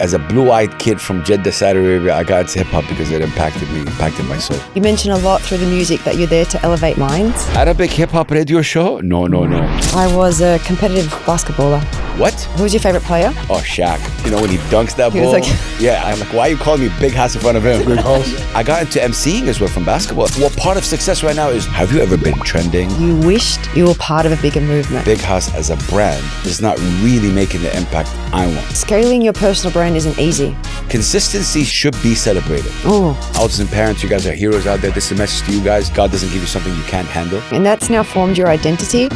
As a blue-eyed kid from Jeddah, Saudi Arabia, I got into hip-hop because it impacted me, impacted my soul. You mention a lot through the music that you're there to elevate minds. Arabic hip-hop radio show? No. I was a competitive basketballer. What? Who was your favorite player? Oh, Shaq. You know, when he dunks that ball? Was like... Yeah, I'm like, why are you calling me Big House in front of him? Big House. I got into MCing as well from basketball. What part of success right now is, have you ever been trending? You wished you were part of a bigger movement. Big House as a brand is not really making the impact I want. Scaling your personal brand isn't easy. Consistency should be celebrated. Oh. Autism parents, you guys are heroes out there. This is a message to you guys. God doesn't give you something you can't handle. And that's now formed your identity.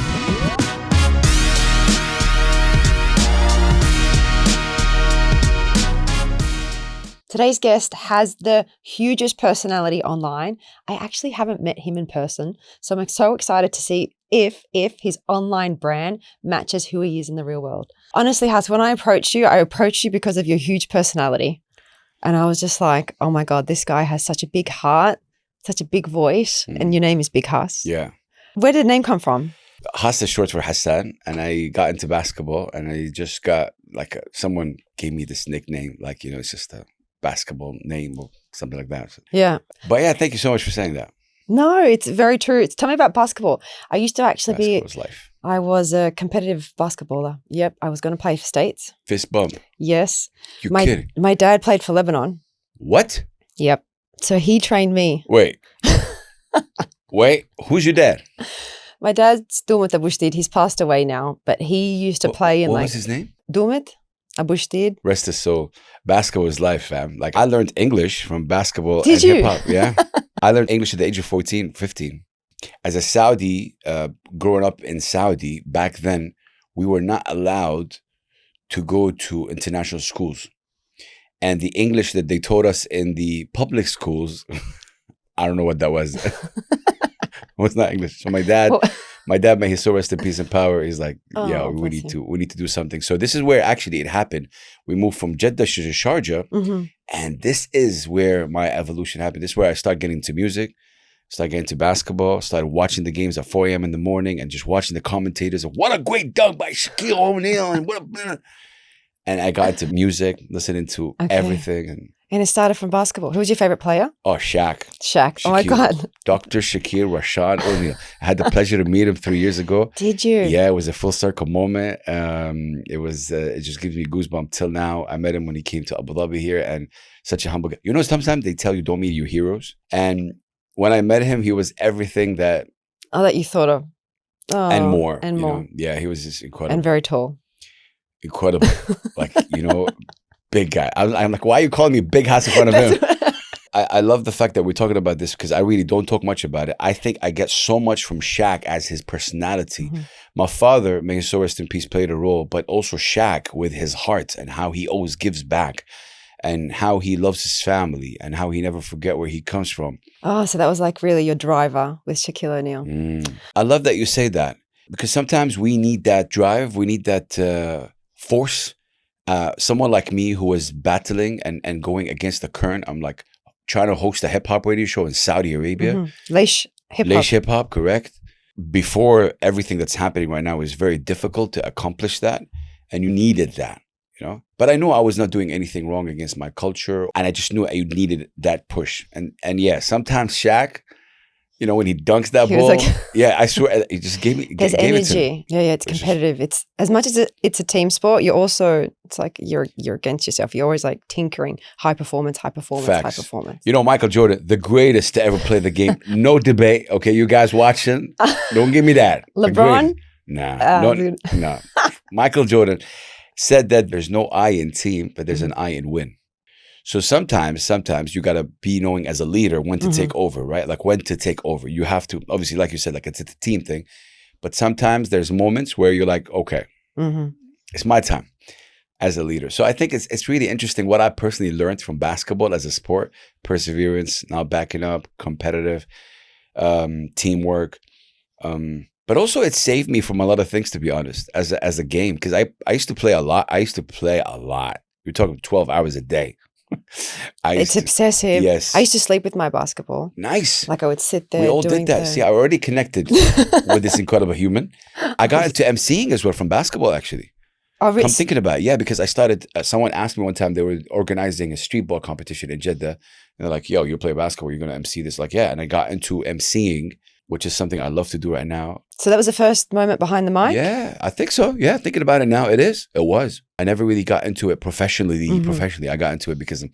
Today's guest has the hugest personality online. I actually haven't met him in person, so I'm so excited to see if his online brand matches who he is in the real world. Honestly, Has, when I approached you because of your huge personality. And I was just like, oh my God, this guy has such a big heart, such a big voice, and your name is Big Has. Yeah. Where did the name come from? Has is short for Hassan, and I got into basketball, and I just got someone gave me this nickname, it's just a basketball name or something like that. Yeah. But yeah, thank you so much for saying that. No, it's very true. Tell me about basketball. I used to actually Basketball's life. I was a competitive basketballer. Yep. I was going to play for States. Fist bump. Yes. You're kidding. My dad played for Lebanon. What? Yep. So he trained me. Wait. Who's your dad? My dad's Dumit Abushdid. He's passed away now, but he used to play in What was his name? Dumit Abushdid. Rest his soul. Basketball is life, fam. I learned English from basketball Did and you? hip-hop. Yeah. I learned English at the age of 14, 15. As a Saudi, growing up in Saudi, back then, we were not allowed to go to international schools. And the English that they taught us in the public schools, I don't know what that was. It was not English. So my dad, may his soul rest in peace and power. He's like, we need to do something. So this is where actually it happened. We moved from Jeddah to Sharjah, and this is where my evolution happened. This is where I started getting into music, started getting into basketball, started watching the games at 4 a.m. in the morning and just watching the commentators. And what a great dunk by Shaquille O'Neal, and I got into music, listening to everything. And it started from basketball. Who was your favorite player? Oh, Shaq. Oh my God. Dr. Shaquille O'Neal. I had the pleasure to meet him 3 years ago. Did you? Yeah, it was a full circle moment. It just gives me goosebumps till now. I met him when he came to Abu Dhabi here, and such a humble guy. You know, sometimes they tell you don't meet your heroes. And when I met him, he was everything that... Oh, that you thought of. Oh, and more. And more. Know? Yeah, he was just incredible. And very tall. Incredible. Big guy. I'm like, why are you calling me Big House in front of him? I love the fact that we're talking about this because I really don't talk much about it. I think I get so much from Shaq as his personality. My father, may his soul rest in peace, played a role, but also Shaq with his heart and how he always gives back and how he loves his family and how he never forget where he comes from. Oh, so that was really your driver with Shaquille O'Neal. I love that you say that because sometimes we need that drive. We need that force. Someone like me who was battling and going against the current. I'm like trying to host a hip-hop radio show in Saudi Arabia. Leish hip-hop, correct. Before everything that's happening right now, is very difficult to accomplish that. And you needed that, But I knew I was not doing anything wrong against my culture. And I just knew I needed that push. And yeah, sometimes Shaq, when he dunks that ball, I swear, it just gave me There's energy. It's competitive. It's as much as it's a team sport. It's like you're against yourself. You're always tinkering. High performance. Facts. High performance. Michael Jordan, the greatest to ever play the game. No debate. Okay, you guys watching? Don't give me that. LeBron? No. Michael Jordan said that there's no I in team, but there's an I in win. So sometimes you got to be knowing as a leader when to take over, right? When to take over. You have to, obviously, like you said, it's a team thing. But sometimes there's moments where you're like, okay, it's my time as a leader. So I think it's really interesting what I personally learned from basketball as a sport, perseverance, not backing up, competitive, teamwork. But also it saved me from a lot of things, to be honest, as a game. Because I used to play a lot. You're talking 12 hours a day. It's obsessive. Yes. I used to sleep with my basketball. Nice. I would sit there. We all did that. See, I already connected with this incredible human. I got into MCing as well from basketball, actually. Oh, Come thinking about it, yeah, because I started. Someone asked me one time, they were organizing a street ball competition in Jeddah. And they're like, "Yo, you play basketball? You're gonna MC this?" Like, yeah. And I got into MCing, which is something I love to do right now. So that was the first moment behind the mic? Yeah, I think so. Yeah, thinking about it now, it is. It was. I never really got into it professionally. Mhm. I got into it because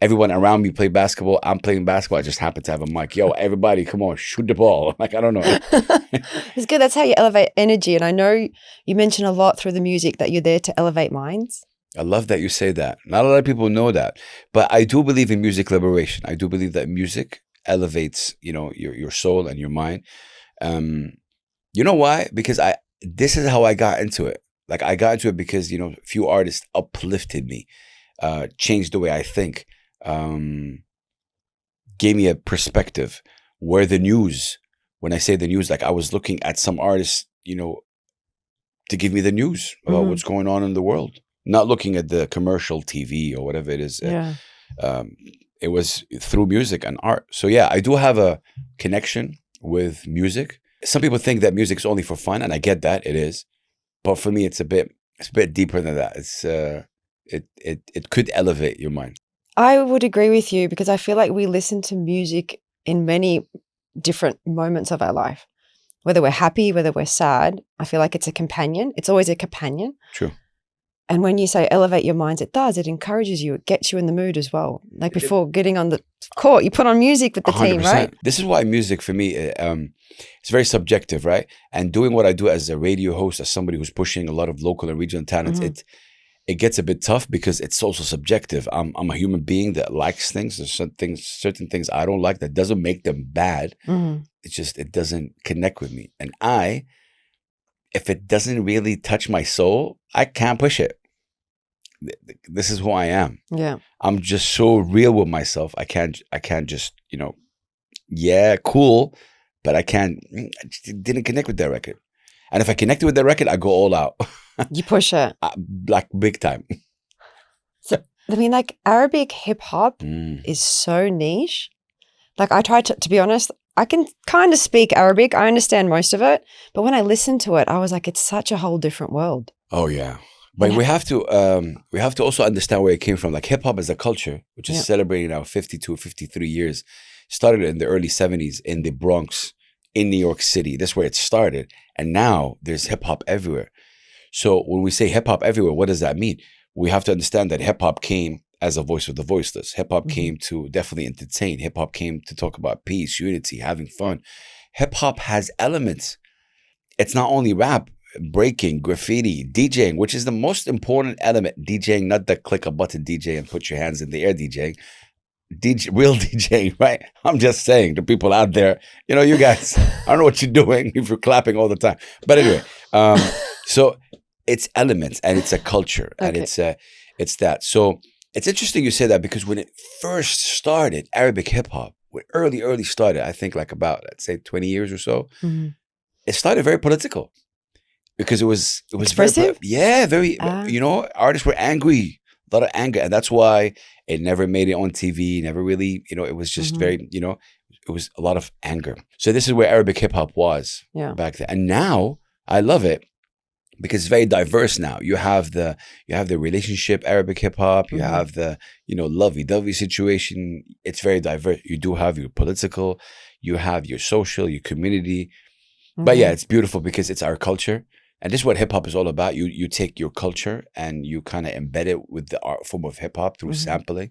everyone around me played basketball. I'm playing basketball. I just happened to have a mic. Yo, everybody, come on, shoot the ball. Like, I don't know. It's good. That's how you elevate energy. And I know you mention a lot through the music that you're there to elevate minds. I love that you say that. Not a lot of people know that, but I do believe in music liberation. I do believe that music elevates, your soul and your mind. Um, you know why? Because this is how I got into it. Like, I got into it because, a few artists uplifted me, changed the way I think, gave me a perspective. Where the news, when I say the news, like I was looking at some artists, to give me the news about what's going on in the world. Not looking at the commercial TV or whatever it is. Yeah. It was through music and art. So yeah, I do have a connection with music. Some people think that music's only for fun, and I get that, it is. But for me, it's a bit deeper than that. It's it could elevate your mind. I would agree with you because I feel like we listen to music in many different moments of our life. Whether we're happy, whether we're sad, I feel like it's a companion. It's always a companion. True. And when you say elevate your minds, it does. It encourages you. It gets you in the mood as well. Like before getting on the court, you put on music with the team, 100%. right? This is why music for me, it's very subjective, right? And doing what I do as a radio host, as somebody who's pushing a lot of local and regional talents, it gets a bit tough because it's also subjective. I'm a human being that likes things. There's certain things I don't like. That doesn't make them bad. It's just, it doesn't connect with me. And if it doesn't really touch my soul, I can't push it. This is who I am. Yeah. I'm just so real with myself. I can't just, yeah, cool, but I didn't connect with that record. And if I connected with that record, I go all out. You push it. Like big time. So, I mean, like Arabic hip hop is so niche. Like I try to be honest, I can kind of speak Arabic. I understand most of it. But when I listen to it, I was like, it's such a whole different world. Oh, yeah. But we have to also understand where it came from. Like hip hop as a culture, which is celebrating now 52, 53 years, started in the early 70s in the Bronx, in New York City. That's where it started. And now there's hip hop everywhere. So when we say hip hop everywhere, what does that mean? We have to understand that hip hop came as a voice of the voiceless. Hip hop came to definitely entertain. Hip hop came to talk about peace, unity, having fun. Hip hop has elements. It's not only rap. Breaking, graffiti, DJing, which is the most important element. DJing, not the click a button DJ and put your hands in the air DJing. Real DJing, right? I'm just saying to people out there, you guys, I don't know what you're doing if you're clapping all the time. But anyway, so it's elements and it's a culture and it's that. So it's interesting you say that because when it first started, Arabic hip hop, when early started, I think like about, let's say 20 years or so, it started very political. Because it was expressive? very, artists were angry, a lot of anger. And that's why it never made it on TV, never really, it was just very, it was a lot of anger. So this is where Arabic hip hop was back then. And now I love it because it's very diverse now. You have the relationship Arabic hip hop, you have the, lovey-dovey situation. It's very diverse. You do have your political, you have your social, your community. But yeah, it's beautiful because it's our culture. And this is what hip hop is all about. You take your culture and you kind of embed it with the art form of hip hop through sampling.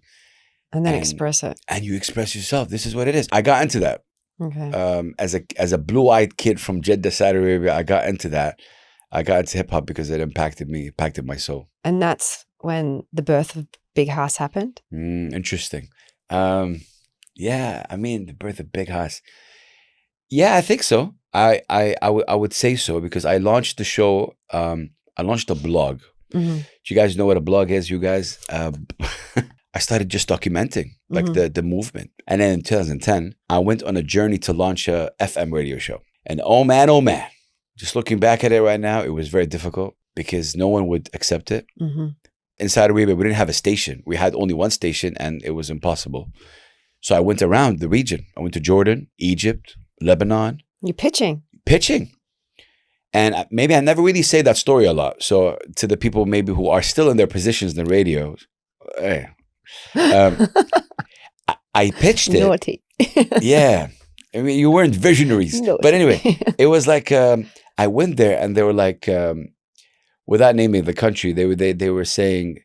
And then express it. And you express yourself. This is what it is. I got into that. Okay. As a blue-eyed kid from Jeddah, Saudi Arabia, I got into that. I got into hip hop because it impacted me, impacted my soul. And that's when the birth of Big House happened? Interesting. Yeah, I mean, the birth of Big House. Yeah, I think so. I would say so because I launched the show. I launched a blog. Do you guys know what a blog is? You guys, I started just documenting like the movement, and then in 2010, I went on a journey to launch a FM radio show. And oh man, just looking back at it right now, it was very difficult because no one would accept it. In Saudi Arabia, we didn't have a station. We had only one station, and it was impossible. So I went around the region. I went to Jordan, Egypt, Lebanon. You're pitching. And maybe I never really say that story a lot. So to the people maybe who are still in their positions in the radio, um, I pitched it. Naughty. Yeah. I mean, you weren't visionaries. Naughty. But anyway, it was like, I went there and they were like, without naming the country, they were saying,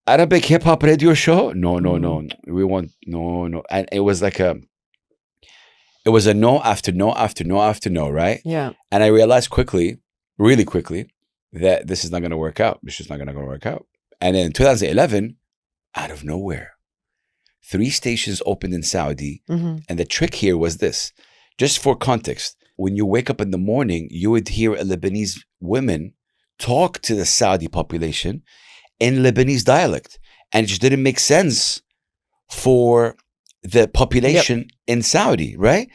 Arabic hip hop radio show? No. We want, no. And it was like it was a no after no after no after no, right? Yeah. And I realized quickly, really quickly, that this is not going to work out. It's just not going to work out. And in 2011, out of nowhere, 3 stations opened in Saudi. Mm-hmm. And the trick here was this. Just for context, when you wake up in the morning, you would hear a Lebanese woman talk to the Saudi population in Lebanese dialect. And it just didn't make sense for the population in Saudi, right?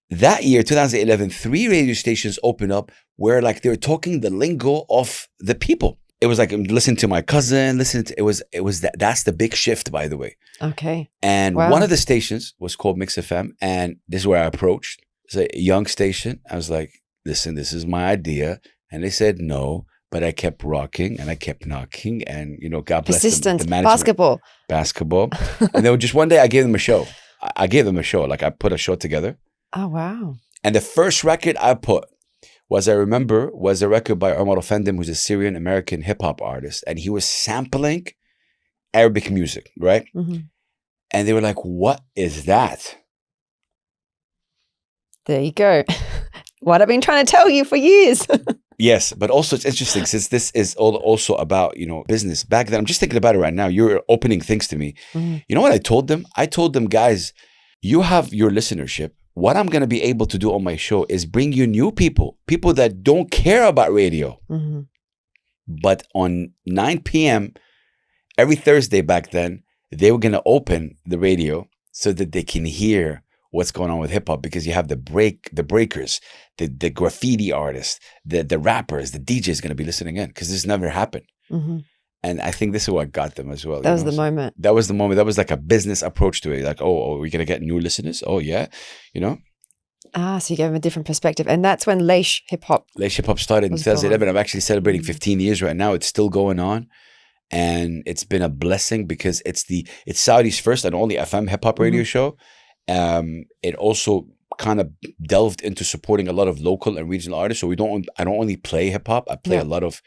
That year, 2011, 3 radio stations opened up where like they were talking the lingo of the people. It was like listening to my cousin, that's the big shift, by the way. Okay. And Wow. one of the stations was called Mix FM. And this is where I approached. It's a young station. I was like, listen, this is my idea. And they said no, but I kept rocking and I kept knocking. And, you know, God bless Persistence. the management. Basketball. And then just one day I gave them a show. I gave them a show. Like I put a show together. Oh, wow. And the first record I put was a record by Omar Efendim, who's a Syrian American hip hop artist. And he was sampling Arabic music, right? Mm-hmm. And they were like, what is that? There you go. What I've been trying to tell you for years. Yes, but also it's interesting since this is also about, you know, business. Back then, I'm just thinking about it right now. You're opening things to me. Mm-hmm. You know what I told them? I told them, guys, you have your listenership. What I'm going to be able to do on my show is bring you new people that don't care about radio. Mm-hmm. But on 9 p.m. every Thursday back then, they were going to open the radio so that they can hear what's going on with hip hop, because you have the breakers, the graffiti artists, the rappers, the DJs going to be listening in, because this never happened. Mm-hmm. And I think this is what got them as well. That was the moment. That was the moment. That was like a business approach to it. Like, oh, we're going to get new listeners. Oh, yeah. You know? So you gave them a different perspective. And that's when Leish Hip Hop started in 2011. I'm actually celebrating Mm-hmm. 15 years right now. It's still going on. And it's been a blessing because it's Saudi's first and only FM hip hop radio show. It also kind of delved into supporting a lot of local and regional artists. So I don't only play hip hop. I play a lot of,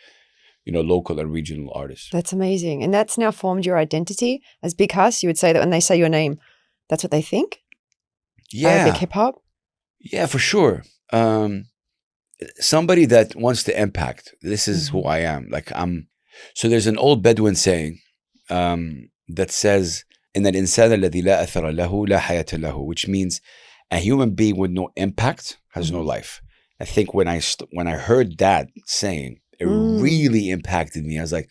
you know, local and regional artists. That's amazing. And that's now formed your identity as Big Huss. You would say that when they say your name, that's what they think? Yeah. Big hip hop? Yeah, for sure. Somebody that wants to impact. This is who I am. Like so there's an old Bedouin saying that says, إن الإنسان الذي لا أثر له لا حياة له, which means a human being with no impact has no life. I think when I heard that saying, it really impacted me. I was like,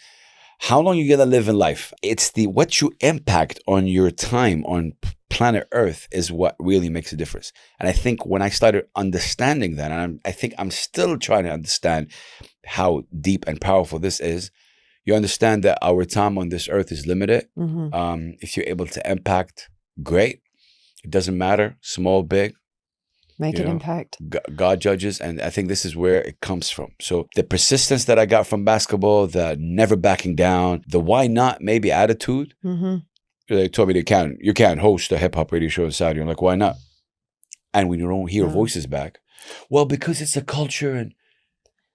how long you gonna live in life? It's what you impact on your time on planet Earth is what really makes a difference. And I think when I started understanding that, and I think I'm still trying to understand how deep and powerful this is, you understand that our time on this earth is limited. If you're able to impact, great. It doesn't matter, small, big. Make an impact. God judges, and I think this is where it comes from. So the persistence that I got from basketball, the never backing down, the why not maybe attitude. They told me you can't host a hip hop radio show in Saudi. I'm like, why not? And when you don't hear voices back, well, because it's a culture. And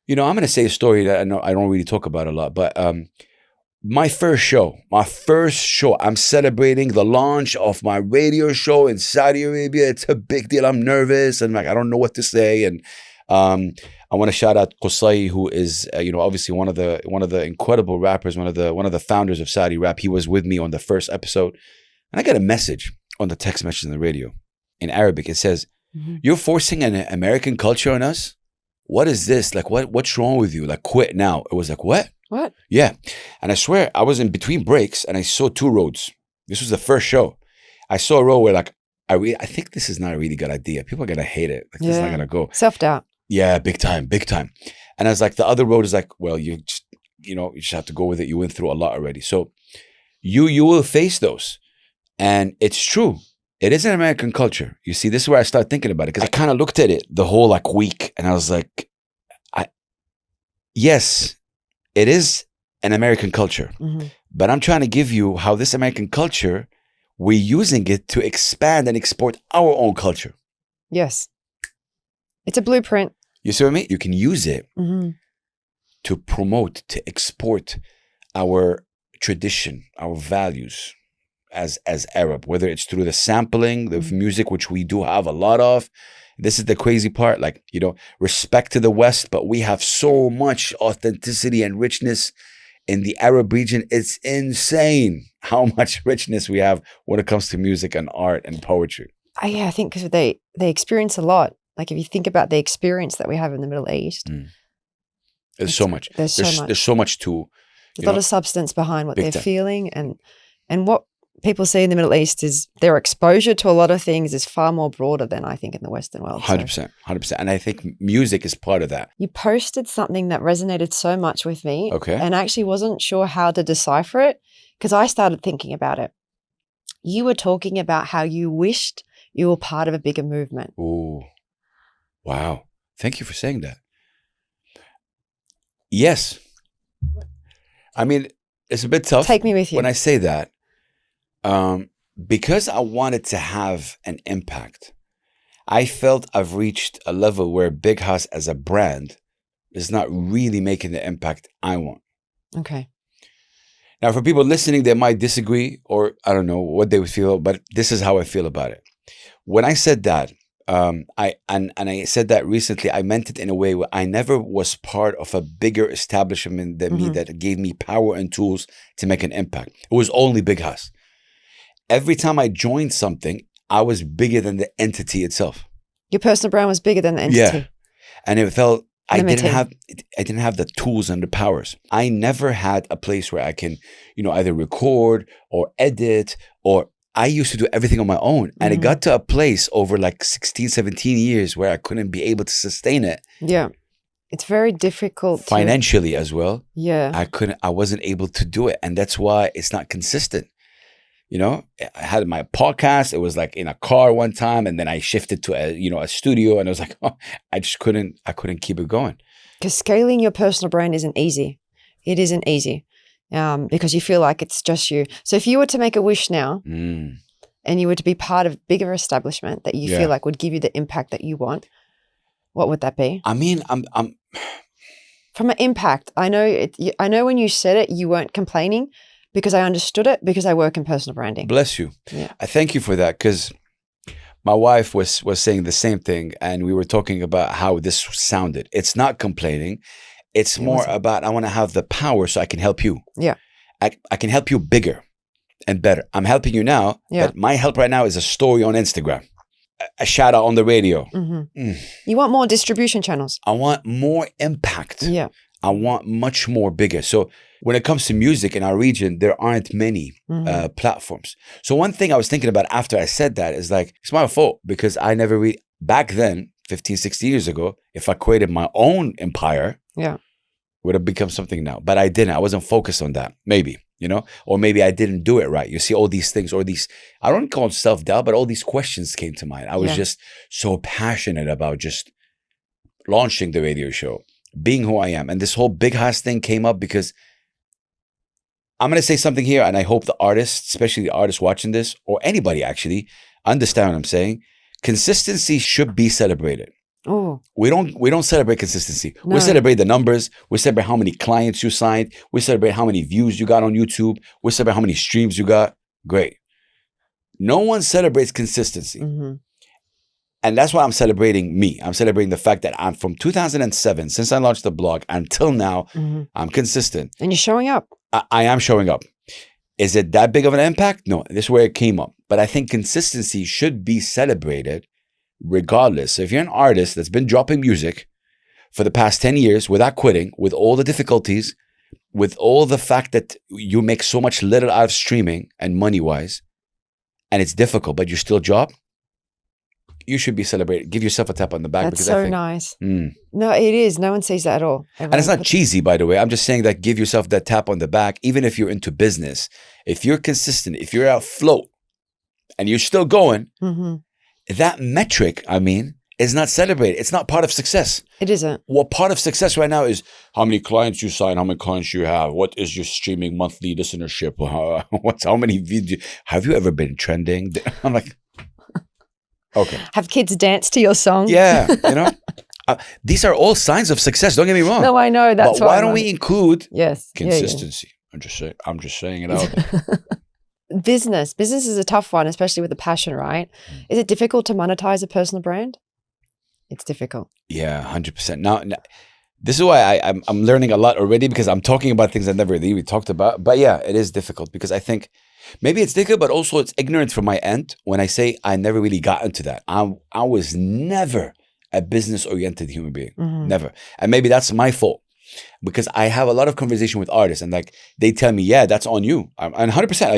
you know, I'm going to say a story that I don't really talk about a lot, but my first show, I'm celebrating the launch of my radio show in Saudi Arabia. It's a big deal. I'm nervous and like I don't know what to say. And I want to shout out Qusay, who is obviously one of the incredible rappers, one of the founders of Saudi rap. He was with me on the first episode, and I got a message on the text message on the radio in Arabic. It says, "You're forcing an American culture on us. What is this? Like, what's wrong with you? Like, quit now." It was like, what? What? Yeah. And I swear, I was in between breaks and I saw 2 roads. This was the first show. I saw a road where like, I think this is not a really good idea. People are going to hate it. Like, this is not going to go. Self-doubt. Yeah, big time. And I was like, the other road is like, well, you just have to go with it. You went through a lot already. So you will face those. And it's true. It is an American culture. You see, this is where I start thinking about it, because I kind of looked at it the whole like week and I was like, yes, it is an American culture, Mhm. but I'm trying to give you how this American culture, we're using it to expand and export our own culture. Yes. It's a blueprint. You see what I mean? You can use it Mhm. to promote, to export our tradition, our values as Arab, whether it's through the sampling, the music, which we do have a lot of. This is the crazy part, like, respect to the West, but we have so much authenticity and richness in the Arab region. It's insane how much richness we have when it comes to music and art and poetry. Yeah, I think because they experience a lot. Like if you think about the experience that we have in the Middle East, There's so much. There's so much. There's so much to, There's a lot of substance behind what big they're time. feeling, and what people see in the Middle East is their exposure to a lot of things is far more broader than I think in the Western world. 100%, 100%. And I think music is part of that. You posted something that resonated so much with me. Okay. And I actually wasn't sure how to decipher it because I started thinking about it. You were talking about how you wished you were part of a bigger movement. Ooh, wow. Thank you for saying that. Yes. I mean, it's a bit tough. Take me with you. When I say that, because I wanted to have an impact, I felt I've reached a level where Big House as a brand is not really making the impact I want. Okay. Now, for people listening, they might disagree, or I don't know what they would feel, but this is how I feel about it. When I said that, I said that recently, I meant it in a way where I never was part of a bigger establishment than me that gave me power and tools to make an impact. It was only Big House. Every time I joined something, I was bigger than the entity itself. Your personal brand was bigger than the entity. Yeah. And it felt I Limiting. didn't have the tools and the powers. I never had a place where I can, either record or edit, or I used to do everything on my own. And it got to a place over like 16, 17 years where I couldn't be able to sustain it. Yeah. It's very difficult financially as well. Yeah. I wasn't able to do it. And that's why it's not consistent. I had my podcast. It was like in a car one time, and then I shifted to a studio, and I was like, I couldn't keep it going. Because scaling your personal brand isn't easy. It isn't easy because you feel like it's just you. So if you were to make a wish now and you were to be part of a bigger establishment that you feel like would give you the impact that you want, what would that be? I mean, I'm from an impact. I know when you said it, you weren't complaining, because I understood it, because I work in personal branding. Bless you. Yeah. I thank you for that, because my wife was saying the same thing, and we were talking about how this sounded. It's not complaining. It's more about I want to have the power so I can help you. Yeah. I can help you bigger and better. I'm helping you now, but my help right now is a story on Instagram, a shout out on the radio. You want more distribution channels. I want more impact. Yeah. I want much more bigger. So when it comes to music in our region, there aren't many platforms. So one thing I was thinking about after I said that is like, it's my fault, because I never really, back then, 15, 16 years ago, if I created my own empire, would have become something now. But I didn't. I wasn't focused on that, maybe, or maybe I didn't do it right. You see all these things, or these, I don't call it self-doubt, but all these questions came to mind. I was just so passionate about just launching the radio show, being who I am. And this whole Big House thing came up because I'm going to say something here, and I hope the artists, especially the artists watching this, or anybody actually, understand what I'm saying. Consistency should be celebrated. Oh. We don't celebrate consistency. No. We celebrate the numbers. We celebrate how many clients you signed. We celebrate how many views you got on YouTube. We celebrate how many streams you got. Great. No one celebrates consistency. And that's why I'm celebrating me. I'm celebrating the fact that I'm from 2007, since I launched the blog until now, I'm consistent. And you're showing up. I am showing up. Is it that big of an impact? No, this is where it came up. But I think consistency should be celebrated regardless. So if you're an artist that's been dropping music for the past 10 years without quitting, with all the difficulties, with all the fact that you make so much little out of streaming and money-wise, and it's difficult, but you still job, you should be celebrated. Give yourself a tap on the back. That's so nice. No, it is. No one sees that at all. And it's not cheesy, by the way. I'm just saying that give yourself that tap on the back, even if you're into business. If you're consistent, if you're afloat and you're still going, that metric, is not celebrated. It's not part of success. It isn't. What part of success right now is how many clients you sign, how many clients you have, what is your streaming monthly listenership, how many videos, have you ever been trending? I'm like, okay. Have kids dance to your song? Yeah, you know, these are all signs of success. Don't get me wrong. No, I know. That's but why don't we include yes consistency? Yeah. I'm just saying it out there. Business is a tough one, especially with the passion, right? Is it difficult to monetize a personal brand? It's difficult. Yeah, 100%. Now, this is why I'm learning a lot already, because I'm talking about things I never really talked about. But yeah, it is difficult because I think maybe it's difficult, but also it's ignorant from my end when I say I never really got into that. I was never a business-oriented human being, never. And maybe that's my fault, because I have a lot of conversation with artists and like they tell me, yeah, that's on you. And 100% I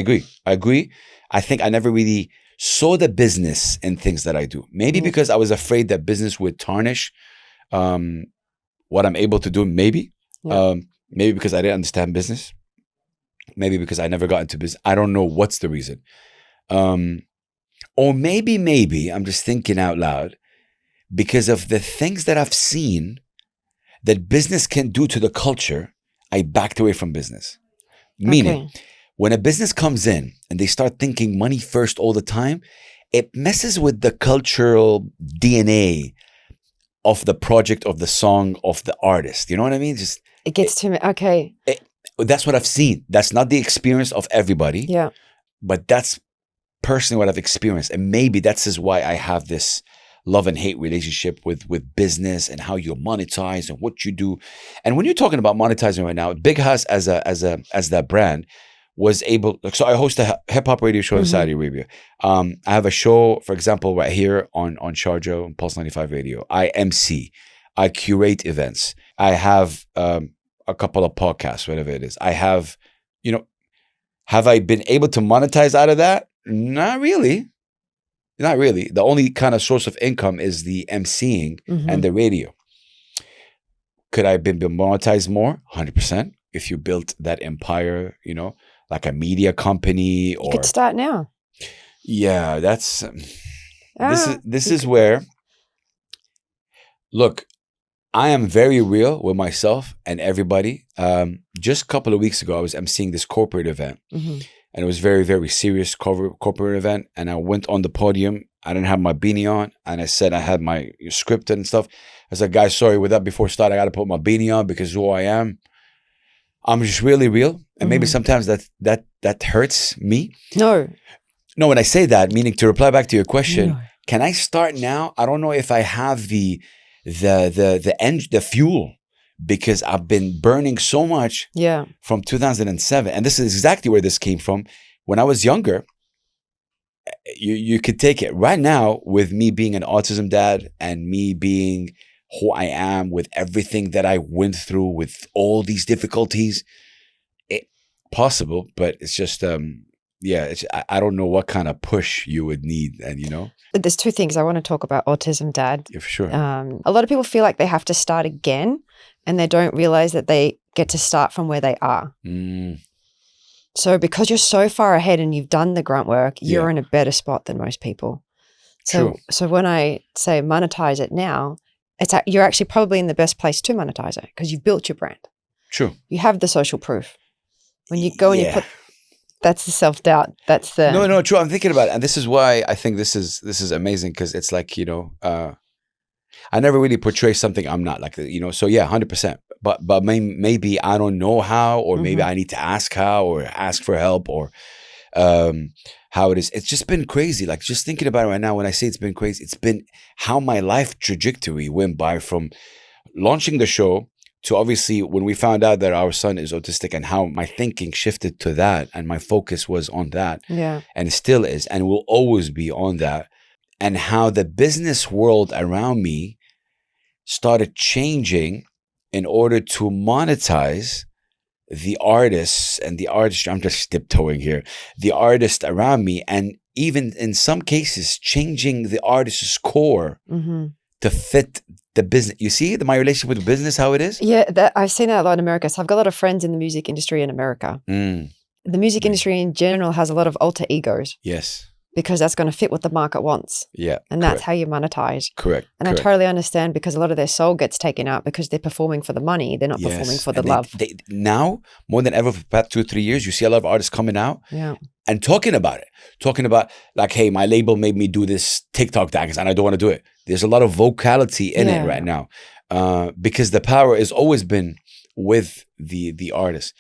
agree. I think I never really saw the business in things that I do. Maybe because I was afraid that business would tarnish what I'm able to do. Maybe. Maybe because I didn't understand business. Maybe because I never got into business. I don't know what's the reason. Or maybe, I'm just thinking out loud, because of the things that I've seen that business can do to the culture, I backed away from business. Meaning, when a business comes in and they start thinking money first all the time, it messes with the cultural DNA of the project, of the song, of the artist. You know what I mean? Just it gets to me. Okay. That's what I've seen. That's not the experience of everybody. Yeah. But that's personally what I've experienced. And maybe that's why I have this love and hate relationship with business and how you monetize and what you do. And when you're talking about monetizing right now, Big House as that brand was able. So I host a hip hop radio show in Saudi Arabia. I have a show, for example, right here on Sharjah on Pulse 95 Radio. I MC. I curate events. I have a couple of podcasts, whatever it is. I have, have I been able to monetize out of that? Not really. Not really. The only kind of source of income is the emceeing and the radio. Could I have been monetized more? 100%. If you built that empire, like a media company, or you could start now. Yeah, that's this is where. Look, I am very real with myself and everybody. Just a couple of weeks ago, I was emceeing this corporate event. And it was very, very serious corporate event. And I went on the podium. I didn't have my beanie on. And I said I had my script and stuff. I said, guys, sorry, with that before start, I got to put my beanie on because who I am. I'm just really real. And maybe sometimes that hurts me. No, when I say that, meaning to reply back to your question, can I start now? I don't know if I have the fuel, because I've been burning so much from 2007. And this is exactly where this came from. When I was younger, you could take it. Right now, with me being an autism dad and me being who I am, with everything that I went through, with all these difficulties, it's possible, but it's just, I don't know what kind of push you would need. And, There's two things I want to talk about autism dad. Yeah, for sure. A lot of people feel like they have to start again, and they don't realize that they get to start from where they are. So because you're so far ahead and you've done the grunt work, you're in a better spot than most people. So when I say monetize it now, you're actually probably in the best place to monetize it because you've built your brand. True. You have the social proof. When you go and you put, that's the self-doubt. That's the no, true. I'm thinking about it, and this is why I think this is amazing, because it's like I never really portray something I'm not, like, So yeah, 100%. But maybe I don't know how, or maybe I need to ask how, or ask for help, or how it is. It's just been crazy. Like, just thinking about it right now, when I say it's been crazy, it's been how my life trajectory went by from launching the show to obviously when we found out that our son is autistic, and how my thinking shifted to that, and my focus was on that. Yeah. And still is, and will always be on that. And how the business world around me started changing in order to monetize the artists and the artist. I'm just tiptoeing here. The artist around me, and even in some cases changing the artist's core to fit the business. You see my relationship with business, how it is? Yeah, I've seen that a lot in America. So I've got a lot of friends in the music industry in America. The music industry in general has a lot of alter egos. Yes. because that's going to fit what the market wants. Yeah. And that's how you monetize. Correct. And I totally understand, because a lot of their soul gets taken out because they're performing for the money. They're not performing for the love. Now, more than ever for the past 2 or 3 years, you see a lot of artists coming out and talking about it. Talking about like, hey, my label made me do this TikTok dance and I don't want to do it. There's a lot of vocality in it right now. Because the power has always been with the artist.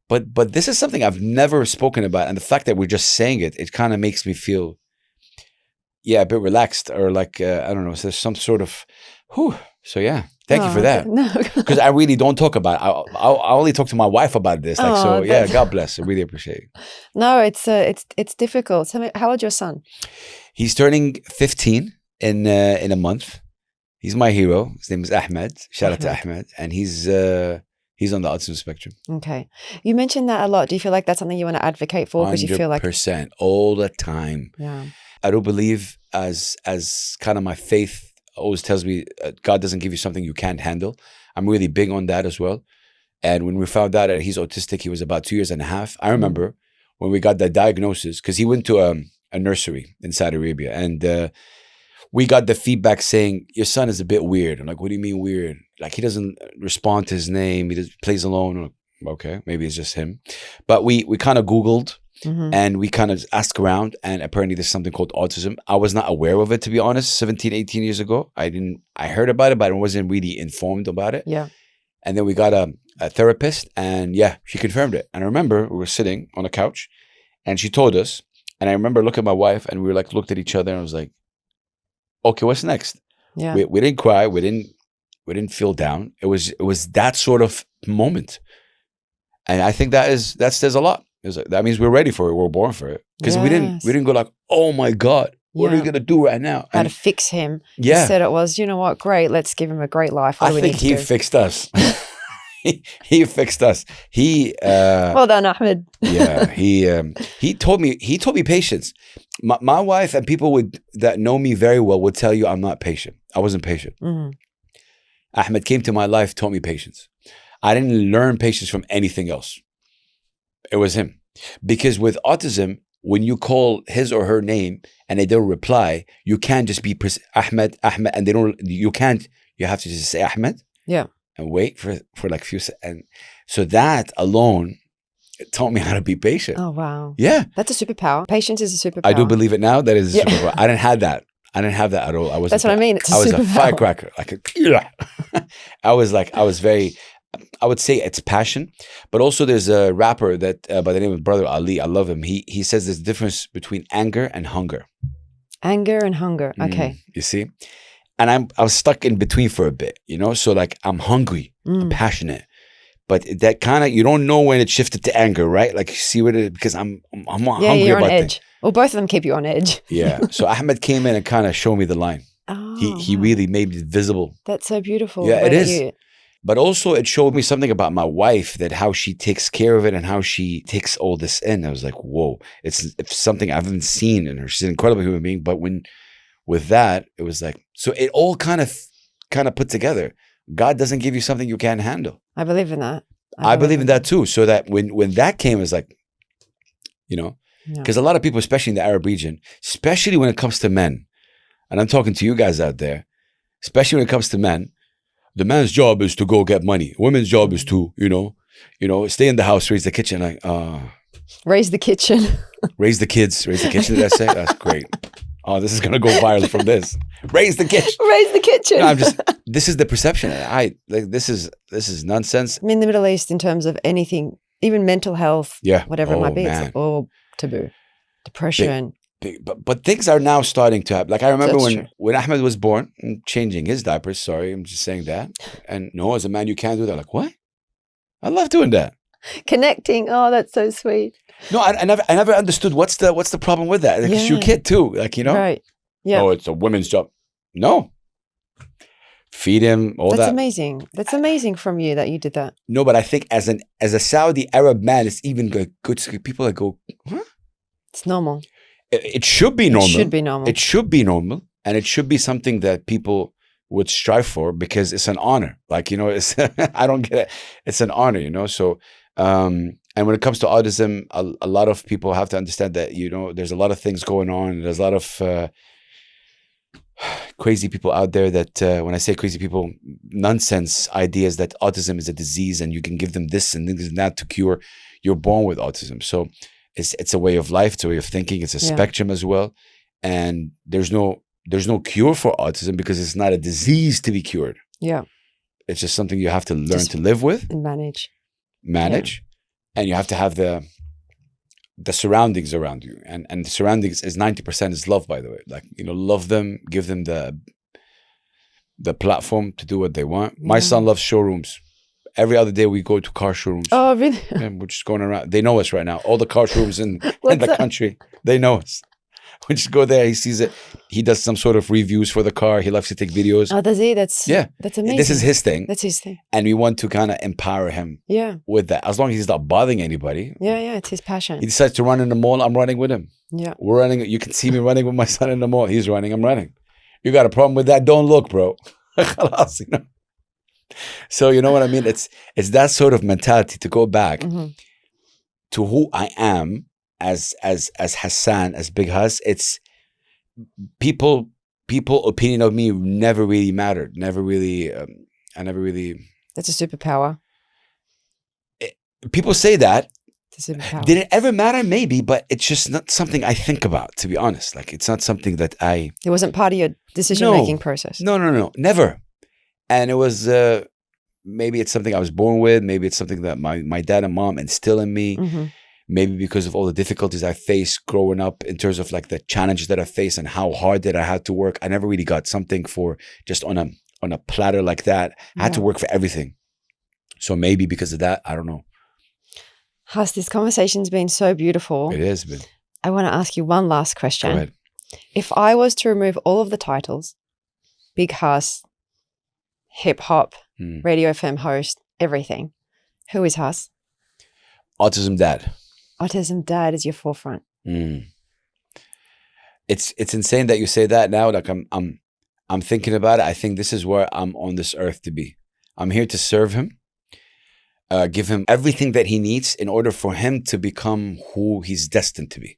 But this is something I've never spoken about. And the fact that we're just saying it, it kind of makes me feel, a bit relaxed, or like, I don't know, so there's some sort of, whew. So yeah, thank you for that. Because I really don't talk about it. I only talk to my wife about this. Like, God bless. I really appreciate it. No, it's difficult. Tell me, how old's your son? He's turning 15 in a month. He's my hero. His name is Ahmad. Shout out to Ahmad. And he's on the autism spectrum. Okay. You mentioned that a lot. Do you feel like that's something you want to advocate for? Because you feel like 100% all the time. Yeah. I don't believe, as kind of my faith always tells me, God doesn't give you something you can't handle. I'm really big on that as well. And when we found out that he's autistic, he was about 2 years and a half. I remember when we got that diagnosis, because he went to a nursery in Saudi Arabia, and we got the feedback saying, your son is a bit weird. I'm like, what do you mean weird? Like, he doesn't respond to his name. He just plays alone. I'm like, okay, maybe it's just him. But we kind of Googled and we kind of asked around, and apparently there's something called autism. I was not aware of it, to be honest, 17, 18 years ago. I heard about it, but I wasn't really informed about it. Yeah. And then we got a therapist, and she confirmed it. And I remember we were sitting on a couch and she told us, and I remember looking at my wife, and we were like, looked at each other, and I was like, okay, what's next? Yeah. We didn't cry. We didn't feel down. It was that sort of moment. And I think that says a lot. That means we're ready for it. We're born for it. Because we didn't go like, oh my God, what are we gonna do right now? How to fix him. Yeah. Instead it was, you know what, great, let's give him a great life. I think he fixed us. He fixed us. Well done, Ahmed. Yeah. He taught me patience. My wife and people that know me very well would tell you I'm not patient. I wasn't patient. Ahmed came to my life, taught me patience. I didn't learn patience from anything else. It was him. Because with autism, when you call his or her name and they don't reply, you can't just be Ahmed, and you have to just say Ahmed. Yeah. And wait for like a few seconds. And so that alone taught me how to be patient. Oh, wow. Yeah. That's a superpower. Patience is a superpower. I do believe it now. That is a superpower. I didn't have that. I didn't have that at all. That's what I mean. It's a superpower. I was a firecracker. I would say it's passion, but also there's a rapper that by the name of Brother Ali. I love him. He says there's a difference between anger and hunger. Anger and hunger. Okay. You see? And I was stuck in between for a bit, So like I'm hungry, I'm passionate, but that kind of, you don't know when it shifted to anger, right? Like you see what it, because I'm hungry you're about on edge. Well, both of them keep you on edge. Yeah. So Ahmed came in and kind of showed me the line. He really made it visible. That's so beautiful. Yeah, it is. But also it showed me something about my wife, that how she takes care of it and how she takes all this in. I was like, whoa, it's something I haven't seen in her. She's an incredible human being. But with that, it was like, so it all kind of put together. God doesn't give you something you can't handle. I believe in that. I believe in that too. So that when that came, it was like, because a lot of people, especially in the Arab region, especially when it comes to men, and I'm talking to you guys out there, especially when it comes to men, the man's job is to go get money. Women's job is to, stay in the house, raise the kitchen. Raise the kitchen. Raise the kids, raise the kitchen, did I say? That's great. Oh, this is going to go viral from this. Raise the kitchen. Raise the kitchen. No, this is the perception. This is nonsense. I mean, in the Middle East, in terms of anything, even mental health, whatever it might be, it's all taboo. Depression. But things are now starting to happen. Like I remember when Ahmed was born, changing his diapers. Sorry, I'm just saying that. And no, as a man, you can't do that. Like, what? I love doing that. Connecting. Oh, that's so sweet. No, I never understood what's the problem with that. Like, it's your kid too. Like, Right. Yeah. Oh, it's a women's job. No. Feed him, all that. That's amazing. That's amazing from you that you did that. No, but I think as a Saudi Arab man, it's even good to people that go, huh? It's normal. It should be normal. It should be normal. It should be normal. And it should be something that people would strive for, because it's an honor. Like, it's I don't get it. It's an honor, So And when it comes to autism, a lot of people have to understand that, there's a lot of things going on. There's a lot of crazy people out there that, when I say crazy people, nonsense ideas that autism is a disease and you can give them this and this and that to cure. You're born with autism. So it's a way of life, it's a way of thinking, it's a spectrum as well. And there's no cure for autism because it's not a disease to be cured. Yeah. It's just something you have to learn to live with. And manage. And you have to have the surroundings around you. And the surroundings is 90% is love, by the way. Like, love them, give them the platform to do what they want. My son loves showrooms. Every other day we go to car showrooms. Oh, really? And we're just going around. They know us right now. All the car showrooms in the country, they know us. We just go there. He sees it. He does some sort of reviews for the car. He loves to take videos. Oh, does he? That's amazing. This is his thing. That's his thing. And we want to kind of empower him with that. As long as he's not bothering anybody. Yeah, it's his passion. He decides to run in the mall. I'm running with him. Yeah. We're running. You can see me running with my son in the mall. He's running. I'm running. You got a problem with that? Don't look, bro. So you know what I mean? It's that sort of mentality to go back to who I am as Hassan, as Big Hus. It's people opinion of me never really mattered. Never really. I never really. That's a superpower. People say that. It's a superpower. Did it ever matter? Maybe, but it's just not something I think about, to be honest. Like, it's not something that I. It wasn't part of your decision-making process. No, never. And it was, maybe it's something I was born with. Maybe it's something that my dad and mom instill in me. Maybe because of all the difficulties I faced growing up in terms of like the challenges that I faced and how hard that I had to work. I never really got something for just on a platter like that. I had to work for everything. So maybe because of that, I don't know. Hus, this conversation's been so beautiful. It has been. I want to ask you one last question. Go ahead. If I was to remove all of the titles, Big Hus, hip hop, radio FM host, everything, who is Hus? Autism dad. Autism dad is your forefront. It's insane that you say that now. Like I'm thinking about it. I think this is where I'm on this earth to be. I'm here to serve him, give him everything that he needs in order for him to become who he's destined to be.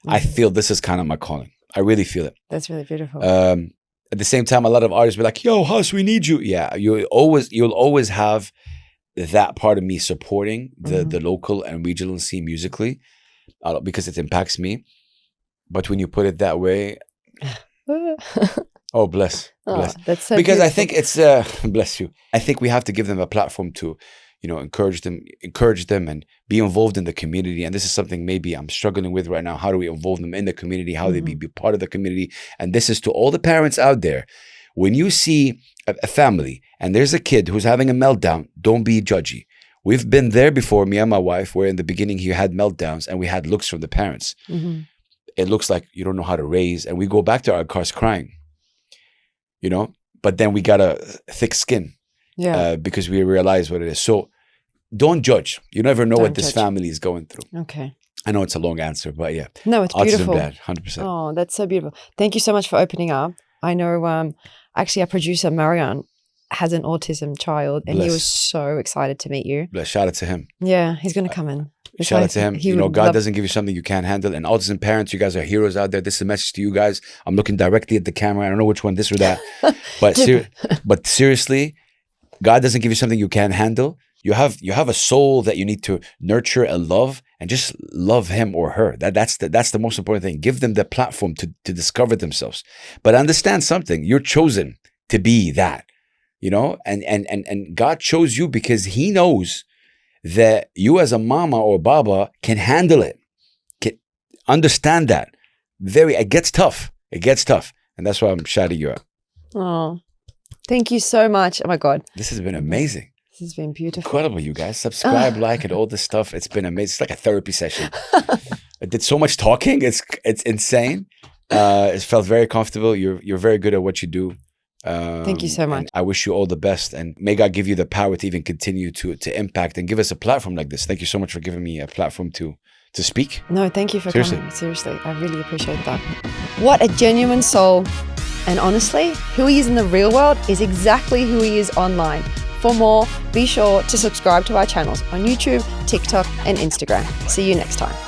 I feel this is kind of my calling. I really feel it. That's really beautiful. At the same time, a lot of artists be like, "Yo, Hus, we need you." Yeah, you'll always have that part of me supporting the local and regional scene musically, because it impacts me. But when you put it that way, bless. That's so because beautiful. I think it's bless you. I think we have to give them a platform to, encourage them and be involved in the community. And this is something maybe I'm struggling with right now. How do we involve them in the community? How they be part of the community? And this is to all the parents out there. When you see a family and there's a kid who's having a meltdown, don't be judgy. We've been there before, me and my wife, where in the beginning he had meltdowns and we had looks from the parents. It looks like you don't know how to raise. And we go back to our cars crying, but then we got a thick skin. Because we realize what it is. So don't judge. You never know what this family is going through. Okay. I know it's a long answer, but yeah. No, it's beautiful. Autism dad, 100%. Oh, that's so beautiful. Thank you so much for opening up. I know actually our producer, Marianne, has an autism child and he was so excited to meet you. Shout out to him. Yeah, he's going to come in. Shout out to him. God doesn't give you something you can't handle. And autism parents, you guys are heroes out there. This is a message to you guys. I'm looking directly at the camera. I don't know which one, this or that. But seriously, God doesn't give you something you can't handle. You have a soul that you need to nurture and love, and just love him or her. That's the most important thing. Give them the platform to discover themselves. But understand something. You're chosen to be that, and God chose you because he knows that you as a mama or baba can handle it. Understand that. It gets tough. And that's why I'm shouting you out. Oh, thank you so much. Oh my God. This has been amazing. This has been beautiful. Incredible, you guys. Subscribe, like, and all this stuff. It's been amazing. It's like a therapy session. I did so much talking. It's insane. It felt very comfortable. You're very good at what you do. Thank you so much. I wish you all the best, and may God give you the power to even continue to impact and give us a platform like this. Thank you so much for giving me a platform to speak. No, thank you for coming. Seriously, I really appreciate that. What a genuine soul. And honestly, who he is in the real world is exactly who he is online. For more, be sure to subscribe to our channels on YouTube, TikTok, and Instagram. See you next time.